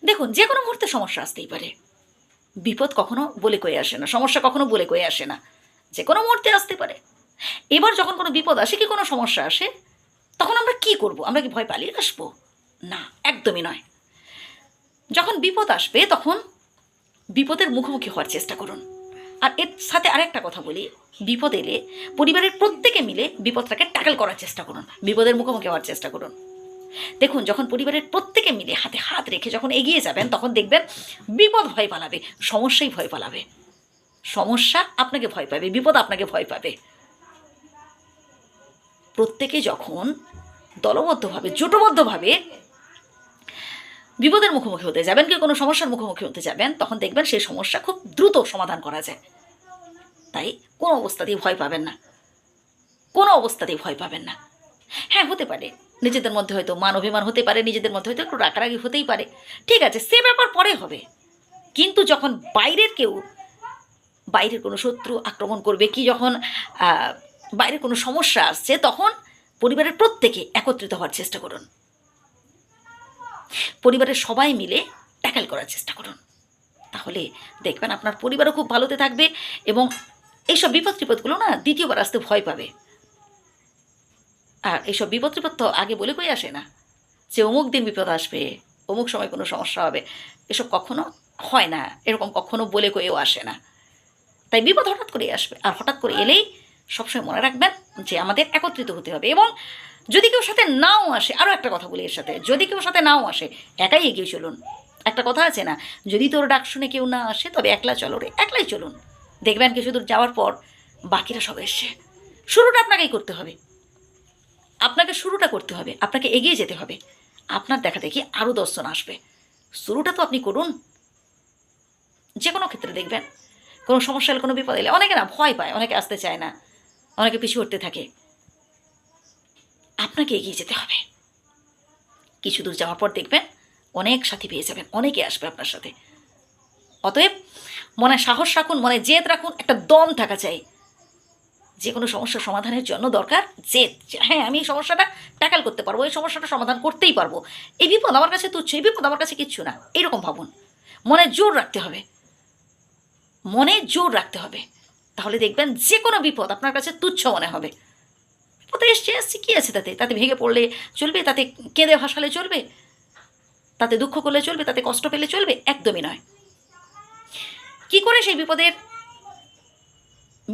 দেখুন, যে কোনো মুহূর্তে সমস্যা আসতেই পারে। বিপদ কখনো বলে কয়ে আসে না, সমস্যা কখনো বলে কয়ে আসে না, যে কোনো মুহূর্তে আসতে পারে। এবার যখন কোনো বিপদ আসে কি কোনো সমস্যা আসে, তখন আমরা কি করব? আমরা কি ভয় পালিয়ে আসবো? না, একদমই নয়। যখন বিপদ আসবে তখন বিপদের মুখোমুখি হওয়ার চেষ্টা করুন। আর এর সাথে আরেকটা কথা বলি, বিপদ এলে পরিবারের প্রত্যেকে মিলে বিপদটাকে ট্যাকল করার চেষ্টা করুন, বিপদের মুখোমুখি হওয়ার চেষ্টা করুন। দেখুন, যখন পরিবারের প্রত্যেকে মিলে হাতে হাত রেখে যখন এগিয়ে যাবেন, তখন দেখবেন বিপদ ভয় পালাবে, সমস্যাই ভয় পালাবে। সমস্যা আপনাকে ভয় পাবে, বিপদ আপনাকে ভয় পাবে। প্রত্যেকে যখন দলবদ্ধভাবে, জোটবদ্ধভাবে বিপদের মুখোমুখি হতে যাবেন, কি কোনো সমস্যার মুখোমুখি হতে যাবেন, তখন দেখবেন সেই সমস্যা খুব দ্রুত সমাধান করা যায়। তাই কোনো অবস্থাতেই ভয় পাবেন না, কোনো অবস্থাতেই ভয় পাবেন না। হ্যাঁ, হতে পারে নিজেদের মধ্যে হয়তো মান অভিমান হতে পারে, নিজেদের মধ্যে হয়তো একটু রাগারাগি হতেই পারে, ঠিক আছে, সে ব্যাপার পরে হবে। কিন্তু যখন বাইরের কোনো শত্রু আক্রমণ করবে, কি যখন বাইরের কোনো সমস্যা আসছে, তখন পরিবারের প্রত্যেকে একত্রিত হওয়ার চেষ্টা করুন, পরিবারের সবাই মিলে ট্যাকেল করার চেষ্টা করুন। তাহলে দেখবেন আপনার পরিবারও খুব ভালোতে থাকবে এবং এইসব বিপদগুলো না দ্বিতীয়বার আসতে ভয় পাবে। আর এইসব বিপদ তো আগে বলে কই আসে না যে অমুক দিন বিপদ আসবে, অমুক সময় কোনো সমস্যা হবে, এসব কখনো হয় না, এরকম কখনো বলে কয়েও আসে না। তাই বিপদ হঠাৎ করে আসবে, আর হঠাৎ করে এলেই সবসময় মনে রাখবেন যে আমাদের একত্রিত হতে হবে। এবং যদি কেউ সাথে নাও আসে, আরও একটা কথা বলি এর সাথে, যদি কেউ সাথে নাও আসে, একাই এগিয়ে চলুন। একটা কথা আছে না, যদি তোর ডাক শুনে কেউ না আসে তবে একলা চলো রে, একলাই চলুন। দেখবেন কিছু দূর যাওয়ার পর বাকিরা সব এসছে। শুরুটা আপনাকেই করতে হবে, আপনাকে শুরুটা করতে হবে, আপনাকে এগিয়ে যেতে হবে। আপনার দেখা দেখি আরও 10 জন আসবে। শুরুটা তো আপনি করুন। যে কোনো ক্ষেত্রে দেখবেন কোনো সমস্যা হলে, কোনো বিপদ এলে অনেকে না ভয় পায়, অনেকে আসতে চায় না, অনেকে পিছু হটতে থাকে। আপনাকে এগিয়ে যেতে হবে। কিছু দূর যাওয়ার পর দেখবেন অনেক সাথী পেয়ে যাবেন, অনেকে আসবে আপনার সাথে। অতএব মনে সাহস রাখুন, মনে জেদ রাখুন, একটা দম থাকা চাই। যে কোনো সমস্যার সমাধানের জন্য দরকার জেদ, হ্যাঁ আমি এই সমস্যাটা ট্যাকল করতে পারবো, এই সমস্যাটা সমাধান করতেই পারবো, এই বিপদ আমার কাছে তুচ্ছ, এই বিপদ আমার কাছে কিচ্ছু না, এইরকম ভাবুন। মনে জোর রাখতে হবে, মনে জোর রাখতে হবে। তাহলে দেখবেন যে কোনো বিপদ আপনার কাছে তুচ্ছ মনে হবে। বিপদে এসছে কী আছে তাতে, তাতে ভেঙে পড়লে চলবে, তাতে কেঁদে ভাসালে চলবে, তাতে দুঃখ করলে চলবে, তাতে কষ্ট পেলে চলবে? একদমই নয়। কি করে সেই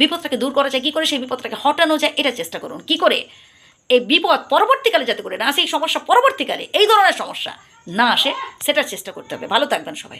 বিপদটাকে দূর করা যায়, কী করে সেই বিপদটাকে হটানো যায়, এটা চেষ্টা করুন। কি করে এই বিপদ পরবর্তীকালে যাতে করে না আসে, এই সমস্যা পরবর্তীকালে এই ধরনের সমস্যা না আসে, সেটার চেষ্টা করতে হবে। ভালো থাকবেন সবাই।